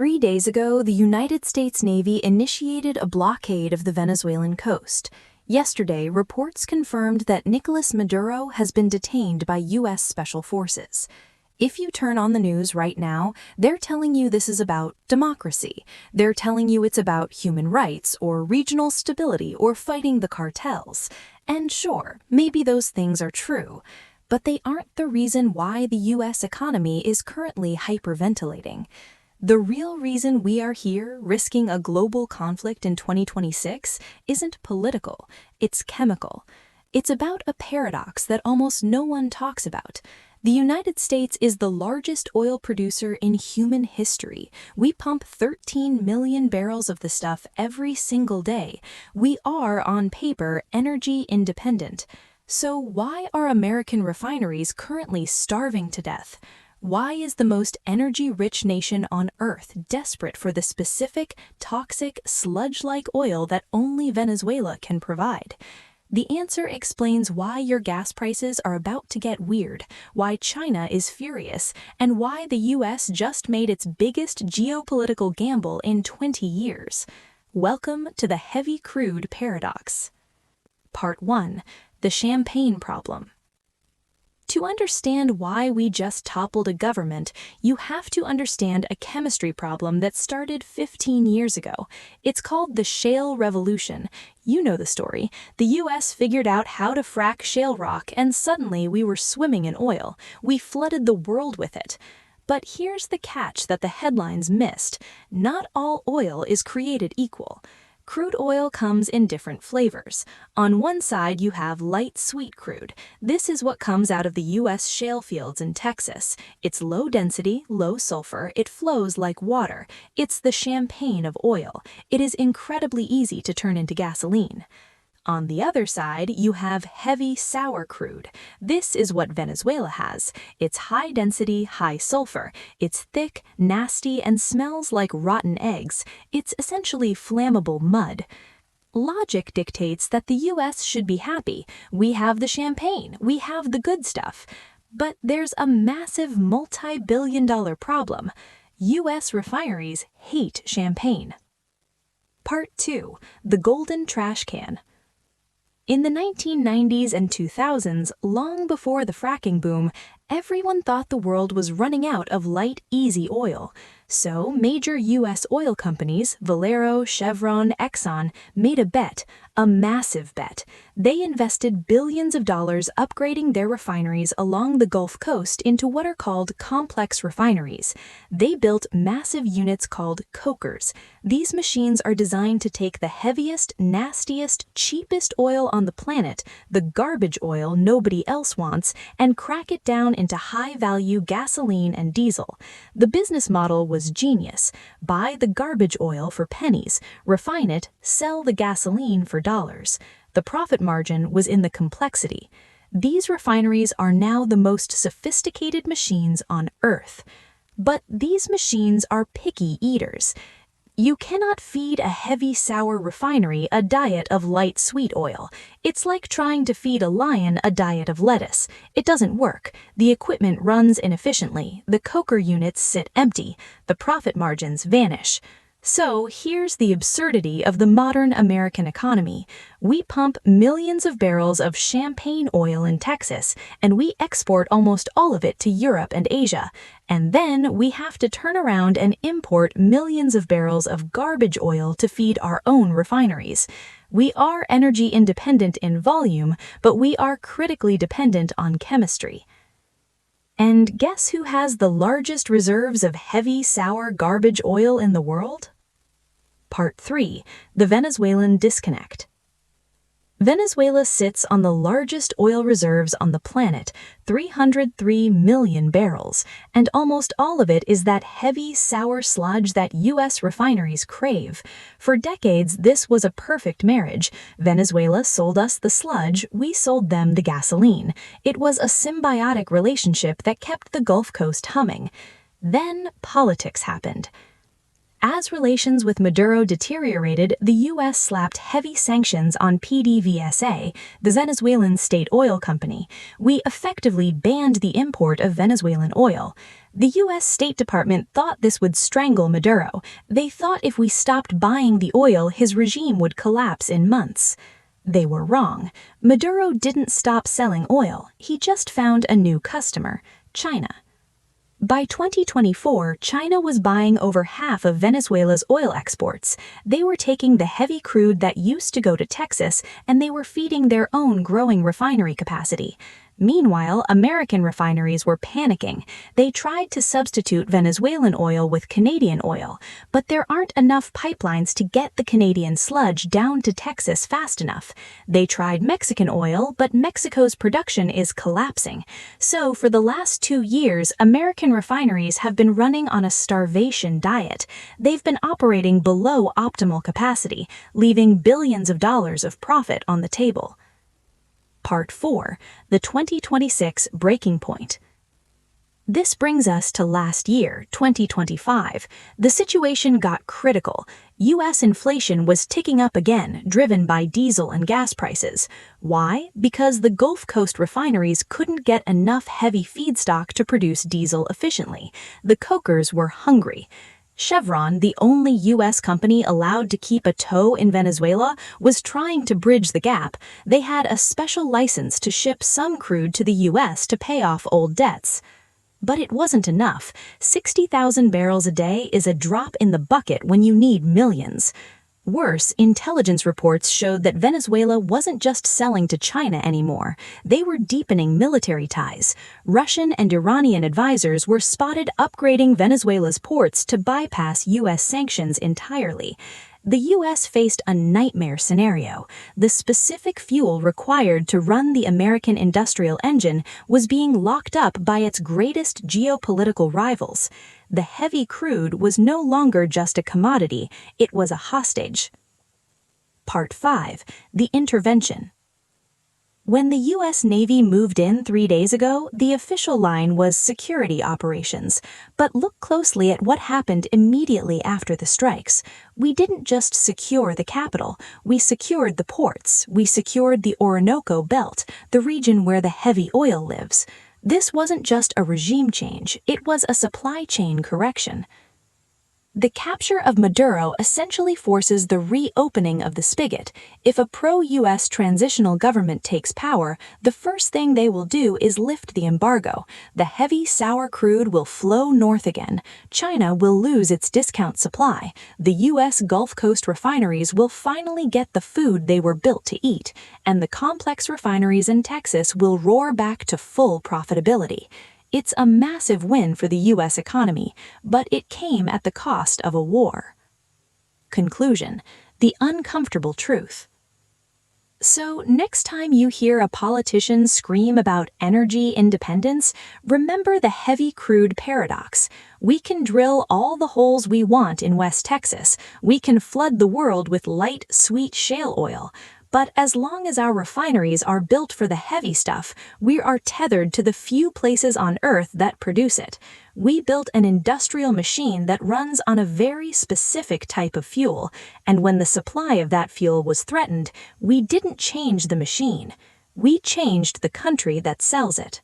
3 days ago, the United States Navy initiated a blockade of the Venezuelan coast. Yesterday, reports confirmed that Nicolas Maduro has been detained by U.S. Special Forces. If you turn on the news right now, they're telling you this is about democracy. They're telling you it's about human rights or regional stability or fighting the cartels. And sure, maybe those things are true, but they aren't the reason why the U.S. economy is currently hyperventilating. The real reason we are here risking a global conflict in 2026 isn't political, it's chemical. It's about a paradox that almost no one talks about. The United States is the largest oil producer in human history. We pump 13 million barrels of the stuff every single day. We are, on paper, energy independent. So why are American refineries currently starving to death? Why is the most energy-rich nation on Earth desperate for the specific, toxic, sludge-like oil that only Venezuela can provide? The answer explains why your gas prices are about to get weird, why China is furious, and why the US just made its biggest geopolitical gamble in 20 years. Welcome to the heavy crude paradox. Part 1. The Champagne Problem. To understand why we just toppled a government, you have to understand a chemistry problem that started 15 years ago. It's called the Shale Revolution. You know the story. The US figured out how to frack shale rock, and suddenly we were swimming in oil. We flooded the world with it. But here's the catch that the headlines missed. Not all oil is created equal. Crude oil comes in different flavors. On one side, you have light sweet crude. This is what comes out of the U.S. shale fields in Texas. It's low density, low sulfur, it flows like water. It's the champagne of oil. It is incredibly easy to turn into gasoline. On the other side, you have heavy sour crude. This is what Venezuela has. It's high density, high sulfur. It's thick, nasty, and smells like rotten eggs. It's essentially flammable mud. Logic dictates that the US should be happy. We have the champagne. We have the good stuff. But there's a massive multi-billion-dollar problem. US refineries hate champagne. Part 2. The Golden Trash Can. In the 1990s and 2000s, long before the fracking boom, everyone thought the world was running out of light, easy oil. So major U.S. oil companies, Valero, Chevron, Exxon, made a bet, a massive bet. They invested billions of dollars upgrading their refineries along the Gulf Coast into what are called complex refineries. They built massive units called cokers. These machines are designed to take the heaviest, nastiest, cheapest oil on the planet, the garbage oil nobody else wants, and crack it down into high-value gasoline and diesel. The business model was genius. Buy the garbage oil for pennies, refine it, sell the gasoline for dollars. The profit margin was in the complexity. These refineries are now the most sophisticated machines on Earth. But these machines are picky eaters. You cannot feed a heavy sour refinery a diet of light sweet oil. It's like trying to feed a lion a diet of lettuce. It doesn't work. The equipment runs inefficiently. The coker units sit empty. The profit margins vanish. So here's the absurdity of the modern American economy. We pump millions of barrels of champagne oil in Texas, and we export almost all of it to Europe and Asia. And then we have to turn around and import millions of barrels of garbage oil to feed our own refineries. We are energy independent in volume, but we are critically dependent on chemistry. And guess who has the largest reserves of heavy, sour garbage oil in the world? Part 3. The Venezuelan Disconnect. Venezuela sits on the largest oil reserves on the planet, 303 million barrels, and almost all of it is that heavy, sour sludge that U.S. refineries crave. For decades, this was a perfect marriage. Venezuela sold us the sludge, we sold them the gasoline. It was a symbiotic relationship that kept the Gulf Coast humming. Then politics happened. As relations with Maduro deteriorated, the U.S. slapped heavy sanctions on PDVSA, the Venezuelan state oil company. We effectively banned the import of Venezuelan oil. The U.S. State Department thought this would strangle Maduro. They thought if we stopped buying the oil, his regime would collapse in months. They were wrong. Maduro didn't stop selling oil. He just found a new customer, China. By 2024, China was buying over half of Venezuela's oil exports. They were taking the heavy crude that used to go to Texas, and they were feeding their own growing refinery capacity. Meanwhile, American refineries were panicking. They tried to substitute Venezuelan oil with Canadian oil, but there aren't enough pipelines to get the Canadian sludge down to Texas fast enough. They tried Mexican oil, but Mexico's production is collapsing. So, for the last 2 years, American refineries have been running on a starvation diet. They've been operating below optimal capacity, leaving billions of dollars of profit on the table. Part 4. The 2026 Breaking Point. This brings us to last year, 2025. The situation got critical. U.S. inflation was ticking up again, driven by diesel and gas prices. Why? Because the Gulf Coast refineries couldn't get enough heavy feedstock to produce diesel efficiently. The cokers were hungry. Chevron, the only U.S. company allowed to keep a toe in Venezuela, was trying to bridge the gap. They had a special license to ship some crude to the U.S. to pay off old debts. But it wasn't enough. 60,000 barrels a day is a drop in the bucket when you need millions. Worse, intelligence reports showed that Venezuela wasn't just selling to China anymore. They were deepening military ties. Russian and Iranian advisors were spotted upgrading Venezuela's ports to bypass U.S. sanctions entirely. The U.S. faced a nightmare scenario. The specific fuel required to run the American industrial engine was being locked up by its greatest geopolitical rivals. The heavy crude was no longer just a commodity, it was a hostage. Part 5. The Intervention. When the U.S. Navy moved in 3 days ago, the official line was security operations. But look closely at what happened immediately after the strikes. We didn't just secure the capital, we secured the ports, we secured the Orinoco Belt, the region where the heavy oil lives. This wasn't just a regime change, it was a supply chain correction. The capture of Maduro essentially forces the reopening of the spigot. If a pro-U.S. transitional government takes power, the first thing they will do is lift the embargo. The heavy, sour crude will flow north again. China will lose its discount supply. The U.S. Gulf Coast refineries will finally get the food they were built to eat. And the complex refineries in Texas will roar back to full profitability. It's a massive win for the U.S. economy, but it came at the cost of a war. Conclusion: the uncomfortable truth. So, next time you hear a politician scream about energy independence, remember the heavy crude paradox. We can drill all the holes we want in West Texas. We can flood the world with light, sweet shale oil. But as long as our refineries are built for the heavy stuff, we are tethered to the few places on Earth that produce it. We built an industrial machine that runs on a very specific type of fuel, and when the supply of that fuel was threatened, we didn't change the machine. We changed the country that sells it.